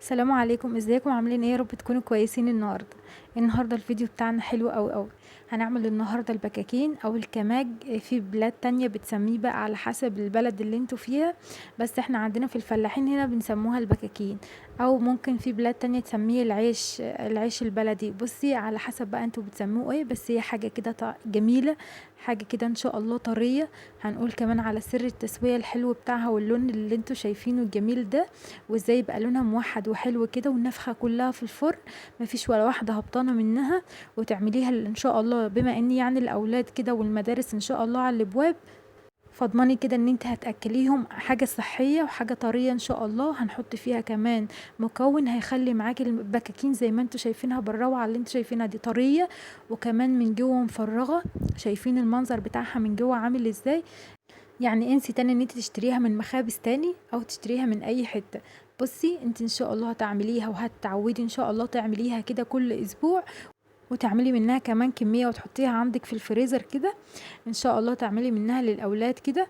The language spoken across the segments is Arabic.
السلام عليكم، ازيكم عاملين ايه؟ يا رب تكونوا كويسين. النهارده الفيديو بتاعنا حلو قوي. هنعمل النهارده البكاكين او الكماج. في بلاد تانية بتسميه بقى على حسب البلد اللي انتوا فيها، بس احنا عندنا في الفلاحين هنا بنسموها البكاكين، او ممكن في بلاد تانية تسميه العيش البلدي. بصي على حسب بقى انتوا بتسموه ايه، بس هي حاجة كده جميلة، حاجة كده ان شاء الله طرية. هنقول كمان على سر التسوية الحلو بتاعها واللون اللي انتوا شايفينه الجميل ده، وازاي يبقى لونها موحد وحلو كده، والنفخه كلها في الفرن مفيش ولا واحده هبطانه منها. وتعمليها ان شاء الله، بما ان يعني الاولاد كده والمدارس ان شاء الله على الابواب، فاضمني كده ان انت هتاكليهم حاجه صحيه وحاجه طريه ان شاء الله. هنحط فيها كمان مكون هيخلي معاكي البكاكين زي ما انتوا شايفينها بالروعه اللي انتوا شايفينها دي، طريه وكمان من جوه مفرغه. شايفين المنظر بتاعها من جوه عامل ازاي؟ يعني انسي تاني ان انت تشتريها من مخابز تاني او تشتريها من اي حتة. بصي انت ان شاء الله هتعمليها وهتتعودي ان شاء الله تعمليها كده كل اسبوع، وتعملي منها كمان كمية وتحطيها عندك في الفريزر كده. ان شاء الله تعملي منها للاولاد كده،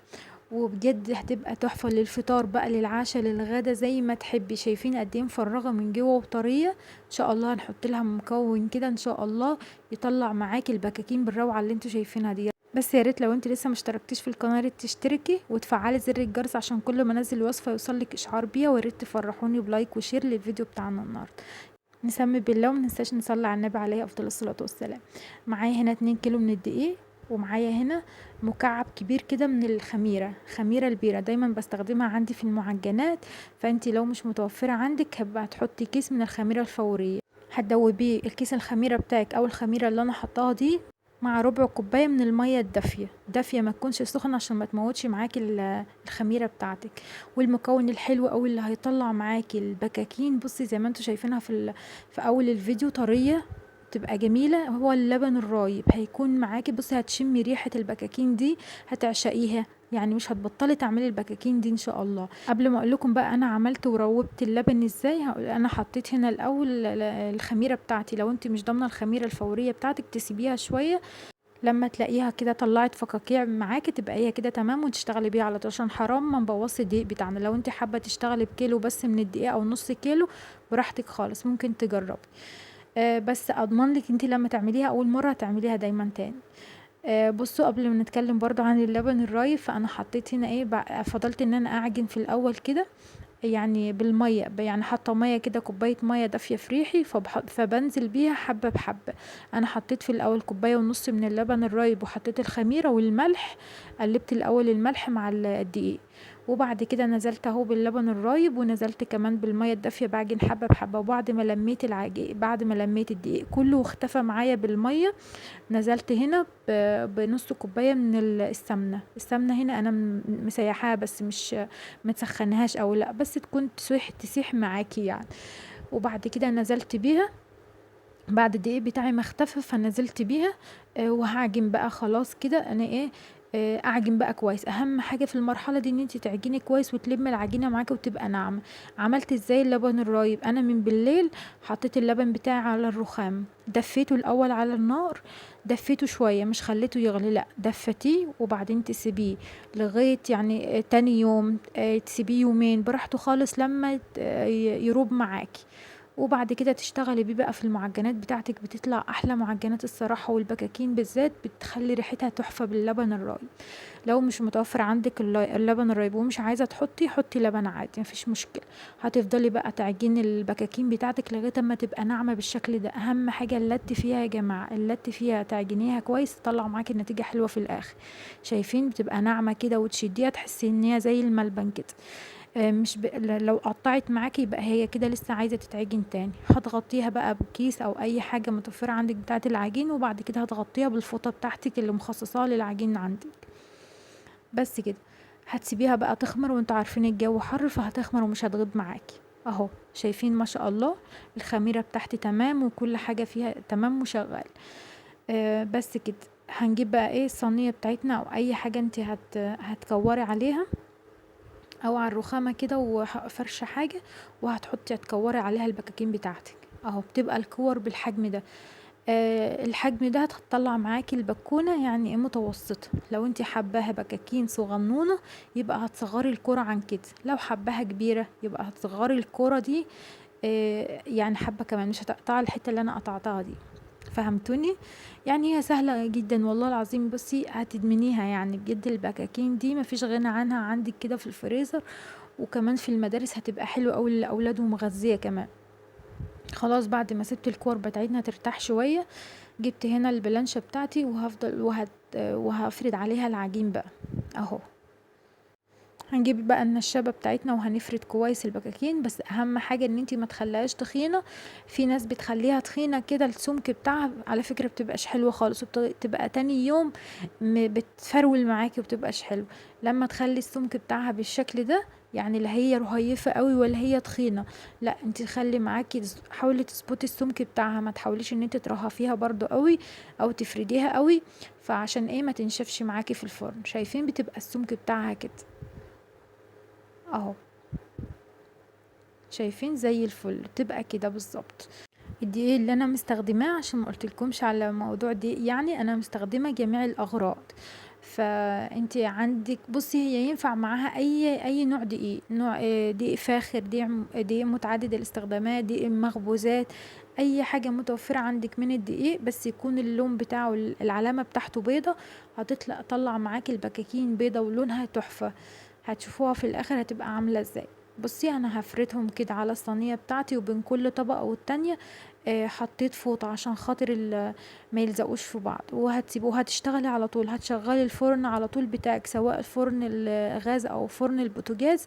وبجد هتبقى تحفة للفطار بقى، للعشاء، للغدا، زي ما تحبي. شايفين قد ايه مفرغة من جوه وطرية. ان شاء الله هنحط لها مكون كده ان شاء الله يطلع معاكي البكاكين بالروعة اللي انتوا شايفينها دي. بس يا ريت لو انت لسه مشتركتيش في القناه يا ريت تشتركي وتفعلي زر الجرس عشان كل ما انزل وصفه يوصلك اشعار بيها. ويا ريت تفرحوني بلايك وشير للفيديو بتاعنا النهارده. نسمي بالله ومننساش نصلي على النبي عليه افضل الصلاه والسلام. معايا هنا 2 كيلو من الدقيق، ومعايا هنا مكعب كبير كده من خميره البيره، دايما بستخدمها عندي في المعجنات. فانت لو مش متوفره عندك هبقى تحطي كيس من الخميره الفوريه. هتدوبيه الكيس الخميره بتاعك او الخميره اللي انا حطاها دي مع ربع كوبايه من الميه الدافيه، ما تكونش سخنه عشان ما تموتش معاكي الخميره بتاعتك. والمكون الحلو قوي اللي هيطلع معاكي البكاكين، بصي زي ما انتوا شايفينها في اول الفيديو طريه، تبقى جميله. هو اللبن الرايب هيكون معاكي. بصي هتشمي ريحه البكاكين دي هتعشقيها، يعني مش هتبطلي تعملي البكاكين دي ان شاء الله. قبل ما اقول لكم بقى انا عملت وروبت اللبن ازاي، هقول انا حطيت هنا الاول الخميره بتاعتي. لو انت مش ضامنه الخميره الفوريه بتاعتك تسيبيها شويه، لما تلاقيها كده طلعت فقاقيع معاكي تبقى هي كده تمام، وتشتغلي بيها على طول عشان حرام ما نبوظش الدقيق بتاعنا. لو انت حابه تشتغلي بكيلو بس من الدقيق او نص كيلو براحتك خالص، ممكن تجربي. بس اضمن لك انت لما تعمليها اول مره هتعمليها دايما تاني. بصوا قبل ما نتكلم برضو عن اللبن الرايب، فانا حطيت هنا ايه فضلت ان انا اعجن في الاول كده، يعني بالميه، يعني حاطه ميه كده، كوبايه ميه دافيه في ريحي، فبنزل بيها حبه بحبه. انا حطيت في الاول كوبايه ونص من اللبن الرايب، وحطيت الخميره والملح. قلبت الاول الملح مع الدقيق، وبعد كده نزلت اهو باللبن الرايب، ونزلت كمان بالميه الدافيه بعجن حبه بحبه. وبعد ما لميت بعد ما لميت الدقيق كله واختفى معايا بالميه، نزلت هنا بنص كوبايه من السمنه هنا انا مسيحاها، بس مش متسخنهاش او لا، بس تكون تسيح معاكي يعني. وبعد كده نزلت بيها بعد الدقيق بتاعي ما اختفى، فنزلت بيها. وهعجن بقى خلاص كده انا ايه. اعجن بقى كويس. اهم حاجه في المرحله دي ان انت تعجني كويس وتلمي العجينه معاكي وتبقى ناعمه. عملت ازاي اللبن الرايب؟ انا من بالليل حطيت اللبن بتاعي على الرخام، دفيته الاول على النار، دفيته شويه مش خليته يغلي، لا دفتيه وبعدين تسيبيه لغايه يعني تاني يوم، تسيبيه يومين براحته خالص لما يروب معاكي. وبعد كده تشتغلي بيه بقى في المعجنات بتاعتك، بتطلع احلى معجنات الصراحه. والبكاكين بالذات بتخلي ريحتها تحفه باللبن الرايب. لو مش متوفر عندك اللبن الرايب ومش عايزه حطي لبن عادي مفيش مشكله. هتفضلي بقى تعجني البكاكين بتاعتك لغايه اما تبقى ناعمه بالشكل ده. اهم حاجه اللت فيها يا جماعه، اللت فيها تعجنيها كويس تطلع معاكي النتيجه حلوه في الاخر. شايفين بتبقى ناعمه كده، وتشديها تحسي ان هي زي الملبن كده. مش لو قطعت معاكي يبقى هي كده لسه عايزه تتعجن تاني. هتغطيها بقى بكيس او اي حاجه متوفره عندك بتاعه العجين، وبعد كده هتغطيها بالفوطه بتاعتك اللي مخصصاها للعجين عندك. بس كده هتسيبيها بقى تخمر، وانتوا عارفين الجو حر فهتخمر ومش هتغيب معاكي. اهو شايفين ما شاء الله الخميره بتاعتي تمام وكل حاجه فيها تمام وشغال. بس كده. هنجيب بقى ايه الصينيه بتاعتنا او اي حاجه انت هتكوري عليها، او على الرخامة كده وفرشة حاجة، وهتحطي هتكوري عليها البكاكين بتاعتك. اهو بتبقى الكور بالحجم ده. الحجم ده هتطلع معاكي البكونة يعني ايه متوسطة. لو انت حباها بكاكين صغنونة يبقى هتصغري الكرة عن كده، لو حباها كبيرة يبقى هتصغري الكرة دي يعني حبة كمان، مش هتقطعي الحتة اللي انا قطعتها دي. فهمتوني؟ يعني هي سهلة جدا والله العظيم. بصي هتدمنيها يعني بجد، البكاكين دي مفيش غنى عنها عندك كده في الفريزر، وكمان في المدارس هتبقى حلوة اوي للاولاد ومغذية كمان. خلاص بعد ما سبت الكور بتاعتنا ترتاح شوية، جبت هنا البلانشة بتاعتي وهفضل وهفرد عليها العجين بقى اهو. هنجيب بقى النشابة بتاعتنا وهنفرد كويس البكاكين، بس اهم حاجة ان انتي ما تخليهاش تخينة. في ناس بتخليها تخينة كده، السمك بتاعها على فكرة بتبقاش حلوة خالص، وبتبقى تاني يوم بتفرول معاكي وبتبقاش حلو. لما تخلي السمك بتاعها بالشكل ده، يعني لا هي رهيفة قوي ولا هي تخينة، لا انتي خلي معاكي، حاولي تظبطي السمك بتاعها، ما تحاوليش ان انتي ترهفيها برضو قوي او تفرديها قوي، فعشان ايه ما تنشفش معاكي في الفرن. شايفين بتبقى السمك بتاعها كده اهو، شايفين زي الفل تبقى كده بالظبط. الدقيق اللي انا مستخدماه، عشان ما قلتلكمش على موضوع دقيق، يعني انا مستخدمه جميع الاغراض. فانتي عندك بصي، هي ينفع معاها اي نوع دقيق، نوع دقيق فاخر، دقيق متعدد الاستخدامات، دقيق مخبوزات، اي حاجه متوفره عندك من الدقيق، بس يكون اللون بتاعه العلامه بتاعته بيضه. طلع معاكي البكاكين بيضه ولونها تحفه. هتشوفوها في الاخر هتبقى عامله ازاي. بصي انا هفردهم كده على الصينيه بتاعتي، وبين كل طبقه والتانية حطيت فوطه عشان خاطر ما يلزقوش في بعض، وهتسيبوها هتشتغلي على طول، هتشغلي الفرن على طول بتاعك، سواء الفرن الغاز او فرن البوتاجاز،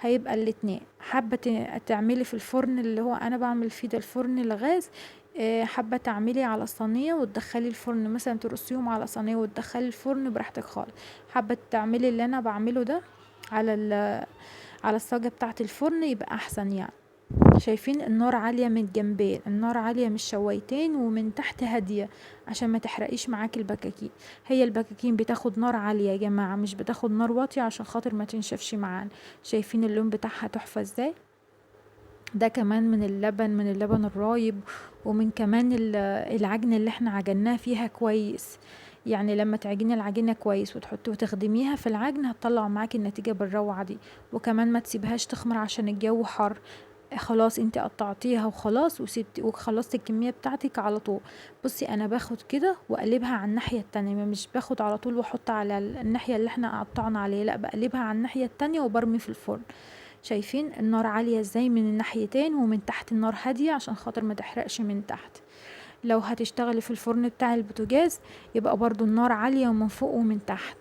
هيبقى الاتنين. حابه تعملي في الفرن اللي هو انا بعمل فيه ده، الفرن الغاز، حابه تعملي على الصينيه وتدخلي الفرن، مثلا ترصيهم على صينيه وتدخلي الفرن براحتك خالص. حابه تعملي اللي انا بعمله ده على على الصاجة بتاعة الفرن، يبقى احسن يعني. شايفين النار عالية من الجنبين، النار عالية من الشوايتين، ومن تحت هادية عشان ما تحرقيش معاكي البكاكين. هي البكاكين بتاخد نار عالية يا جماعة، مش بتاخد نار واطية عشان خاطر ما تنشفش معانا. شايفين اللون بتاعها تحفة ازاي؟ ده كمان من اللبن الرايب، ومن كمان العجن اللي احنا عجناه فيها كويس. يعني لما تعجني العجينة كويس وتحطي وتخدميها في العجن، هتطلع معاكي النتيجة بالروعة دي. وكمان ما تسيبهاش تخمر عشان الجو حر. خلاص انت قطعتيها وخلاص وسبتي وخلصتي الكمية بتاعتك على طول. بصي انا باخد كده واقلبها على الناحية التانية، مش باخد على طول واحط على الناحية اللي احنا قطعنا عليها، لا بقلبها على الناحية التانية وبرمي في الفرن. شايفين النار عالية ازاي من الناحيتين، ومن تحت النار هادية عشان خاطر ما تحرقش من تحت. لو هتشتغلي في الفرن بتاع البوتاجاز، يبقى برضو النار عالية ومن فوق ومن تحت،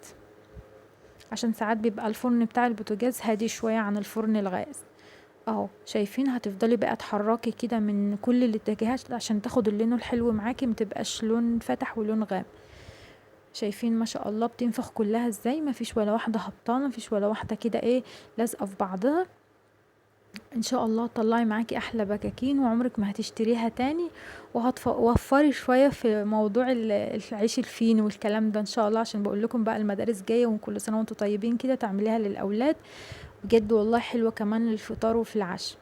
عشان ساعات بيبقى الفرن بتاع البوتاجاز هادي شوية عن الفرن الغاز اهو. شايفين هتفضلي بقى تحركي كده من كل الاتجاهات عشان تاخد اللون الحلو معاكي، متبقاش لون فتح ولون غامق. شايفين ما شاء الله بتنفخ كلها ازاي، ما فيش ولا واحدة هبطانة، مفيش ولا واحدة كده ايه لازقة في بعضها. ان شاء الله طلعي معاكي احلى بكاكين وعمرك ما هتشتريها تاني. وفري شويه في موضوع العيش الفين والكلام ده ان شاء الله، عشان بقول لكم بقى المدارس جايه، وكل سنه وانتم طيبين كده تعمليها للاولاد. بجد والله حلوه كمان للفطار وفي العشاء.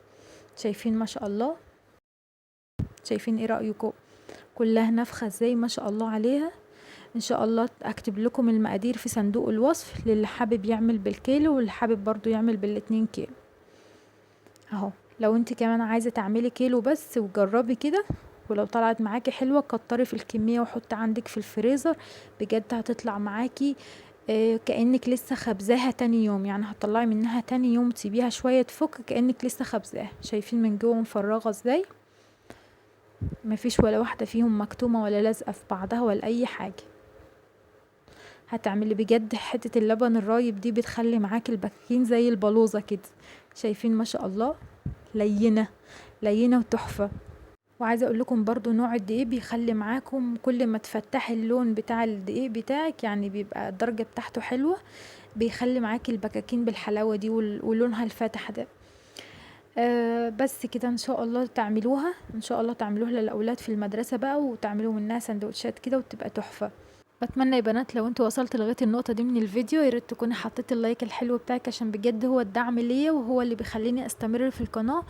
شايفين ما شاء الله؟ شايفين ايه رايكم؟ كلها نفخه ازاي ما شاء الله عليها. ان شاء الله اكتب لكم المقادير في صندوق الوصف، للي حابب يعمل بالكيلو واللي حابب برضو يعمل بالاتنين كيلو اهو. لو انت كمان عايزة تعملي كيلو بس وجربي كده، ولو طلعت معاكي حلوة كتري في الكمية وحطي عندك في الفريزر، بجد هتطلع معاكي كأنك لسه خبزاها تاني يوم، يعني هتطلعي منها تاني يوم تسيبيها شوية تفك كأنك لسه خبزاها. شايفين من جوه مفرغة ازاي؟ مفيش ولا واحدة فيهم مكتومة ولا لازقة في بعضها ولا اي حاجة. هتعملي بجد حتة اللبن الرايب دي بتخلي معاكي البكاكين زي البلوزة كده. شايفين ما شاء الله؟ لينة لينة وتحفة. وعايزه اقول لكم برضو نوع الدقيق بيخلي معاكم كل ما تفتحي اللون بتاع الدقيق بتاعك، يعني بيبقى الدرجه بتاعته حلوه، بيخلي معاكي البكاكين بالحلاوه دي ولونها الفاتح ده. بس كده ان شاء الله تعملوها، ان شاء الله تعملوها للاولاد في المدرسه بقى، وتعملوا منها سندوتشات كده وتبقى تحفه. بتمنى يا بنات لو انتوا وصلت لغايه النقطه دي من الفيديو، يا ريت تكوني حطيتي اللايك الحلو بتاعك، عشان بجد هو الدعم ليا، وهو اللي بيخليني استمر في القناه،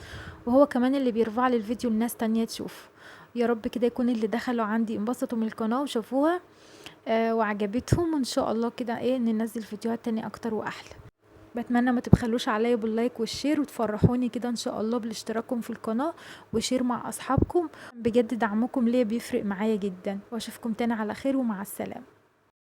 وهو كمان اللي بيرفع لي الفيديو لناس تانية تشوف. يا رب كده يكون اللي دخلوا عندي انبسطوا من القناه وشافوها وعجبتهم، وان شاء الله كده ايه ننزل فيديوهات تانية اكتر واحلى. بتمنى ما تبخلوش عليا باللايك والشير، وتفرحوني كده ان شاء الله بالاشتراككم في القناة وشير مع اصحابكم. بجد دعمكم ليا بيفرق معايا جدا، واشوفكم تاني على خير ومع السلامة.